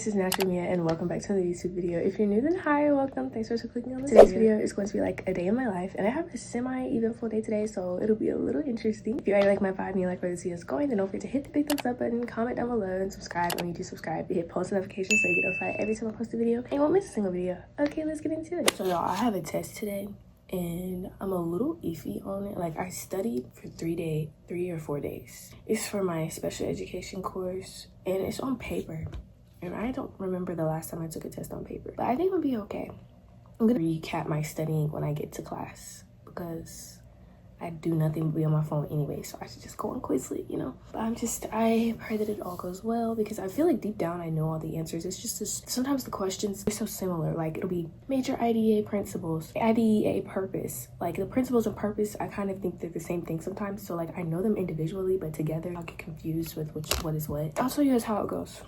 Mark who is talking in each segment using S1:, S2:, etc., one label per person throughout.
S1: this is Naturally Mia and welcome back to another YouTube video. If you're new, then hi, welcome. Thanks for clicking on this. Today's video is going to be like a day in my life, and I have a semi-eventful day today, so it'll be a little interesting. If you already like my vibe and you like where this video is going, then don't forget to hit the big thumbs up button, comment down below, and subscribe when you do subscribe. Hit post notifications so you get notified every time I post a video and you won't miss a single video. Okay, let's get into it. So y'all, I have a test today and I'm a little iffy on it. Like, I studied for 3 or 4 days. It's for my special education course and it's on paper. And I don't remember the last time I took a test on paper, but I think it'll be okay. I'm gonna recap my studying when I get to class because I do nothing but be on my phone anyway, so I should just go on Quizlet, you know? But I pray that it all goes well because I feel like deep down I know all the answers. It's just this, sometimes the questions are so similar. Like, it'll be major IDEA principles, IDEA purpose. Like, the principles and purpose, I kind of think they're the same thing sometimes. So like, I know them individually, but together I'll get confused with what is what. I'll show you guys how it goes.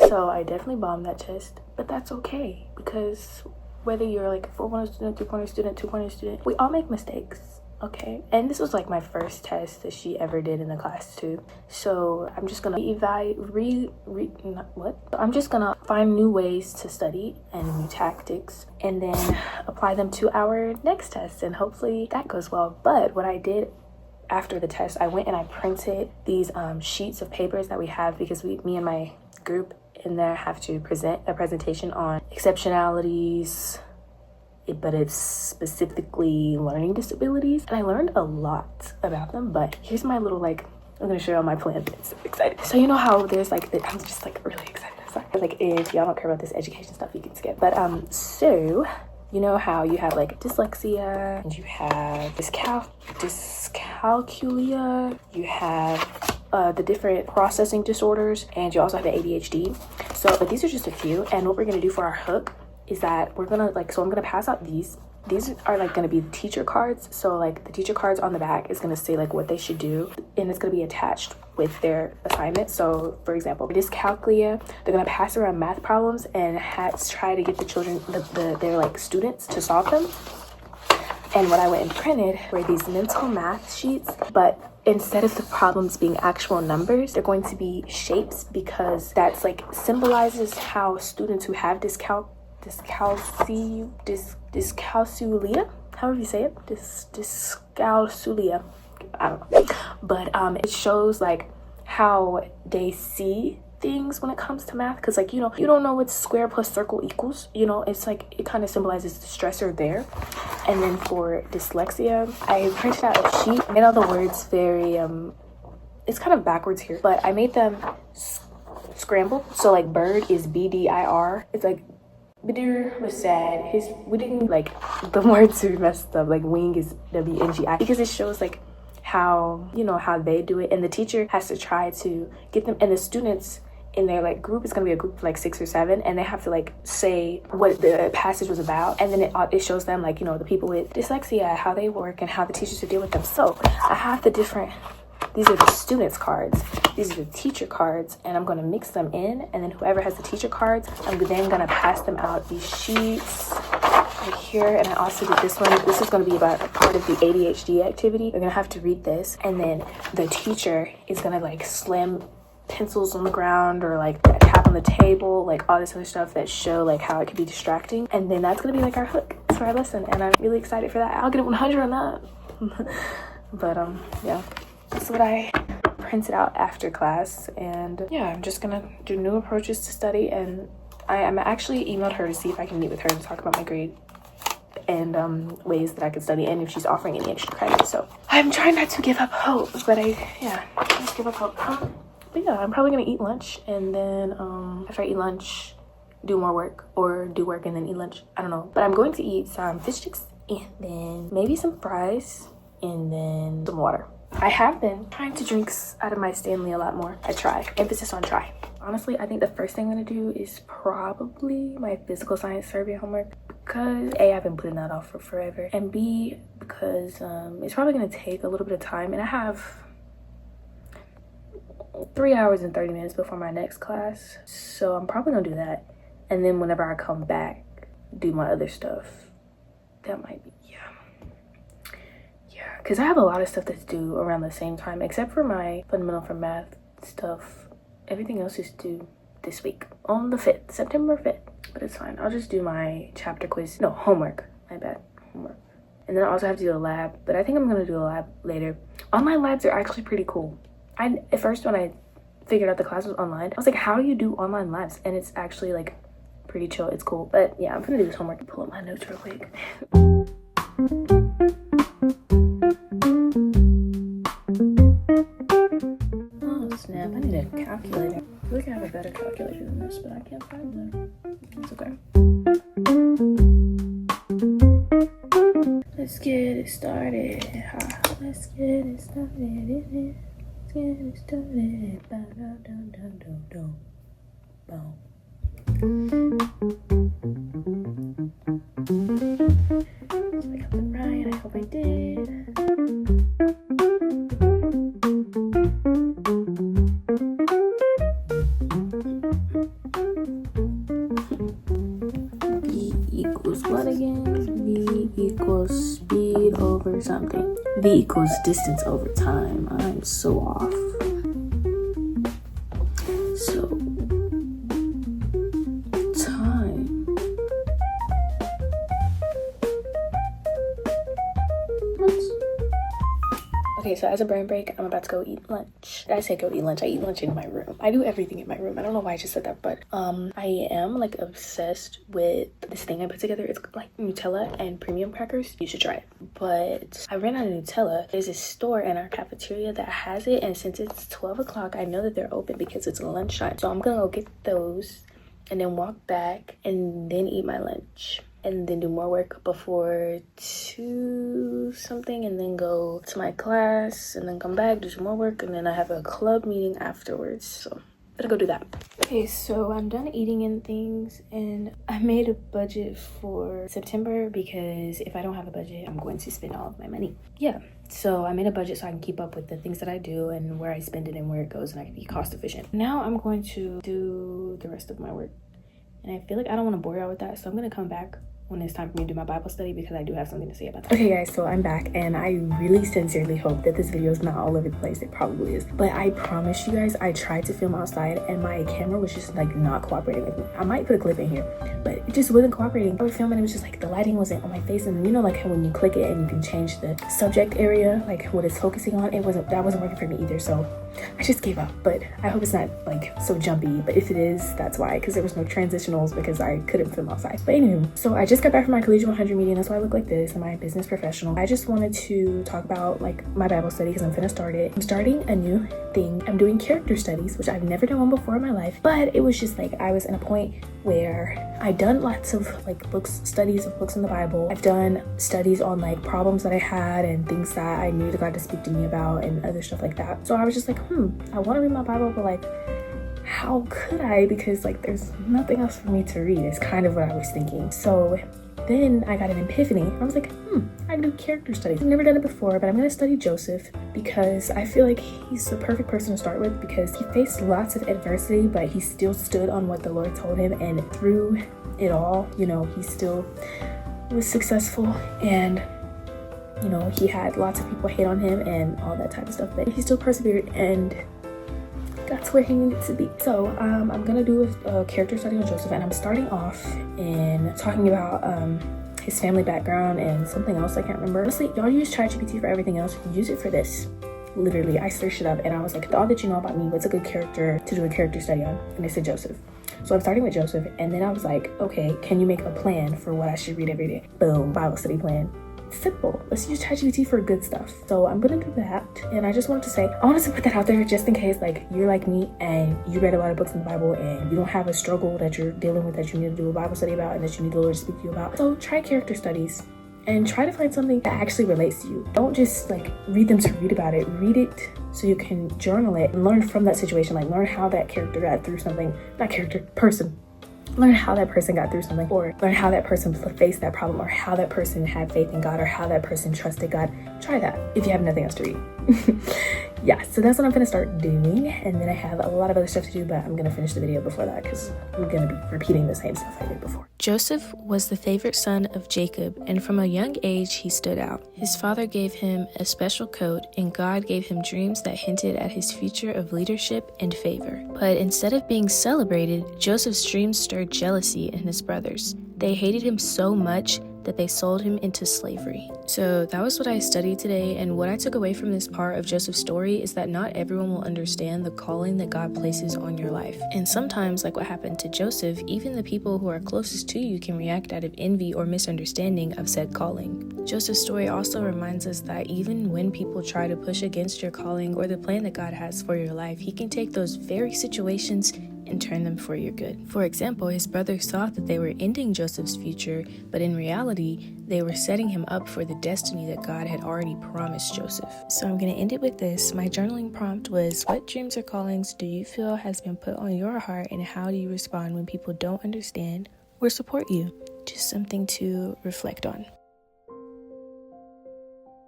S1: So I definitely bombed that test, but that's okay because whether you're like a 4-pointer student, 3-pointer student, 2-pointer student, we all make mistakes, okay? And this was like my first test that she ever did in the class too. So I'm just gonna I'm just gonna find new ways to study and new tactics and then apply them to our next test, and hopefully that goes well. But what I did after the test, I went and I printed these sheets of papers that we have because me and my group in there have to present a presentation on exceptionalities, but it's specifically learning disabilities, and I learned a lot about them. But here's my little, like, I'm gonna show you all my plan. I'm so excited. So you know how there's like I'm just like really excited. Sorry, like, if y'all don't care about this education stuff, you can skip. But so you know how you have like dyslexia and you have dyscalculia, you have the different processing disorders, and you also have the ADHD. So, but these are just a few, and what we're gonna do for our hook is that we're gonna so I'm gonna pass out these are like gonna be teacher cards. So like the teacher cards on the back is gonna say like what they should do, and it's gonna be attached with their assignment. So for example, dyscalculia, they're gonna pass around math problems and try to get the children, their like students, to solve them. And what I went and printed were these mental math sheets, but instead of the problems being actual numbers, they're going to be shapes, because that's like symbolizes how students who have dyscalculia, however you say it, dyscalculia, I don't know, but it shows like how they see things when it comes to math, because like, you know, you don't know what square plus circle equals, you know, it's like it kind of symbolizes the stressor there. And then for dyslexia, I printed out a sheet, made all the words very it's kind of backwards here, but I made them scrambled. So like bird is BDIR, it's like Bidir was sad, we didn't like the words are messed up, like wing is WNGI, because it shows like how, you know, how they do it, and the teacher has to try to get them, and the students in their like group is going to be a group of like 6 or 7, and they have to like say what the passage was about, and then it shows them like, you know, the people with dyslexia, how they work and how the teachers should deal with them. So I have these are the students cards, these are the teacher cards, and I'm going to mix them in, and then whoever has the teacher cards, I'm then going to pass them out these sheets right here. And I also did this one. This is going to be about a part of the ADHD activity. They're going to have to read this, and then the teacher is going to like slam pencils on the ground or like tap on the table, like all this other stuff that show like how it could be distracting, and then that's going to be like our hook for our lesson, and I'm really excited for that. I'll get a 100 on that. But yeah, that's what I printed out after class. And yeah, I'm just gonna do new approaches to study, and I'm actually emailed her to see if I can meet with her and talk about my grade and ways that I could study, and if she's offering any extra credit. So I'm trying not to give up hope, but just give up hope. But yeah, I'm probably gonna eat lunch, and then after I eat lunch, do more work, or do work and then eat lunch. I don't know, but I'm going to eat some fish sticks and then maybe some fries and then some water. I have been trying to drink out of my Stanley a lot more. I try. Emphasis on try. Honestly, I think the first thing I'm gonna do is probably my physical science survey homework, because A, I've been putting that off for forever, and B, because it's probably going to take a little bit of time, and I have 3 hours and 30 minutes before my next class, so I'm probably gonna do that, and then whenever I come back, do my other stuff. That might be, yeah, because I have a lot of stuff that's due around the same time, except for my fundamental for math stuff. Everything else is due this week on the 5th, September 5th, but it's fine. I'll just do my chapter quiz, no, homework, my bad, homework. And then I also have to do a lab, but I think I'm gonna do a lab later. Online labs are actually pretty cool. At first, when I figured out the class was online, I was like, how do you do online labs? And it's actually like pretty chill, it's cool. But yeah, I'm gonna do this homework and pull up my notes real quick. Oh snap, I need a calculator. I feel like I have a better calculator than this, but I can't find one. It's okay. Let's get it started. Let's get it started. Get it started. Bow, down, down, down, down, down. Bow. So I got it right. I hope I did. B equals what again? B equals speed over something. V equals distance over time. I'm so off. So, time. What? Okay, so as a brain break, I'm about to go eat lunch. Did I say go eat lunch? I eat lunch in my room. I do everything in my room. I don't know why I just said that, but I am like obsessed with this thing I put together. It's like Nutella and premium crackers. You should try it. But I ran out of Nutella. There's a store in our cafeteria that has it, and since it's 12 o'clock, I know that they're open because it's lunchtime. So I'm gonna go get those and then walk back and then eat my lunch. And then do more work before 2 something, and then go to my class, and then come back, do some more work, and then I have a club meeting afterwards. So I'm gonna go do that. Okay, so I'm done eating and things, and I made a budget for September because if I don't have a budget, I'm going to spend all of my money. Yeah, so I made a budget so I can keep up with the things that I do and where I spend it and where it goes, and I can be cost efficient. Now I'm going to do the rest of my work. And I feel like I don't want to bore y'all with that, so I'm going to come back when it's time for me to do my Bible study because I do have something to say about that. Okay guys, so I'm back, and I really sincerely hope that this video is not all over the place. It probably is, but I promise you guys, I tried to film outside and my camera was just like not cooperating with me. I might put a clip in here, but it just wasn't cooperating. I was filming, it was just like the lighting wasn't on my face, and you know like how when you click it and you can change the subject area, like what it's focusing on, that wasn't working for me either. So I just gave up, but I hope it's not like so jumpy, but if it is, that's why, because there was no transitionals because I couldn't film outside. But anywho, so I just got back from my Collegiate 100 meeting. That's why I look like this. I'm my business professional. I just wanted to talk about like my Bible study because I'm finna start it. I'm starting a new thing. I'm doing character studies, which I've never done one before in my life, but it was just like I was in a point where I'd done lots of like studies of books in the Bible. I've done studies on like problems that I had and things that I needed God to speak to me about and other stuff like that. So I was just like, I want to read my Bible, but like, how could I? Because like there's nothing else for me to read is kind of what I was thinking. So then I got an epiphany. I was like, I can do character studies. I've never done it before, but I'm gonna study Joseph because I feel like he's the perfect person to start with because he faced lots of adversity, but he still stood on what the Lord told him, and through it all, you know, he still was successful, and you know, he had lots of people hate on him and all that type of stuff, but he still persevered and that's where he needed to be. So I'm gonna do a character study on Joseph, and I'm starting off in talking about his family background and something else I can't remember. Honestly, y'all use ChatGPT for everything else. Use it for this. Literally, I searched it up and I was like, all that you know about me, what's a good character to do a character study on? And they said Joseph. So I'm starting with Joseph, and then I was like, okay, can you make a plan for what I should read every day? Boom, Bible study plan. Simple. Let's use ChatGPT for good stuff. So I'm gonna do that, and I just wanted to say, I wanted to put that out there just in case like you're like me and you read a lot of books in the Bible and you don't have a struggle that you're dealing with that you need to do a Bible study about and that you need the Lord to speak to you about. So try character studies and try to find something that actually relates to you. Don't just like read them to read about it. Read it so you can journal it and learn from that situation, like learn how that character got through something, not character, person learn how that person got through something, or learn how that person faced that problem, or how that person had faith in God, or how that person trusted God. Try that if you have nothing else to read. Yeah, so that's what I'm gonna start doing, and then I have a lot of other stuff to do, but I'm gonna finish the video before that because I'm gonna be repeating the same stuff I did before. Joseph was the favorite son of Jacob, and from a young age he stood out. His father gave him a special coat, and God gave him dreams that hinted at his future of leadership and favor. But instead of being celebrated, Joseph's dreams stirred jealousy in his brothers. They hated him so much that they sold him into slavery. So that was what I studied today, and what I took away from this part of Joseph's story is that not everyone will understand the calling that God places on your life. And sometimes, like what happened to Joseph, even the people who are closest to you can react out of envy or misunderstanding of said calling. Joseph's story also reminds us that even when people try to push against your calling or the plan that God has for your life, He can take those very situations and turn them for your good. For example, his brothers thought that they were ending Joseph's future, but in reality, they were setting him up for the destiny that God had already promised Joseph. So I'm going to end it with this. My journaling prompt was, what dreams or callings do you feel has been put on your heart, and how do you respond when people don't understand or support you? Just something to reflect on.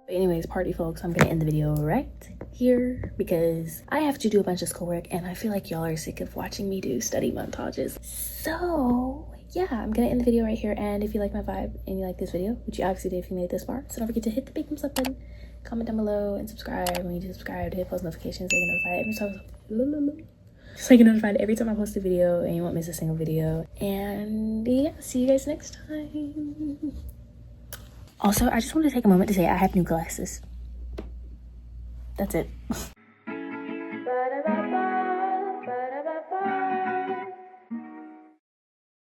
S1: Anyways, party folks, I'm gonna end the video right here because I have to do a bunch of schoolwork and I feel like y'all are sick of watching me do study montages. So yeah, I'm gonna end the video right here, and if you like my vibe and you like this video, which you obviously did if you made it this far, so don't forget to hit the big thumbs up button, comment down below, and subscribe. When you do subscribe, to hit post notifications so you get notified every time I post a video and you won't miss a single video. And yeah, see you guys next time. Also, I just wanted to take a moment to say I have new glasses. That's it.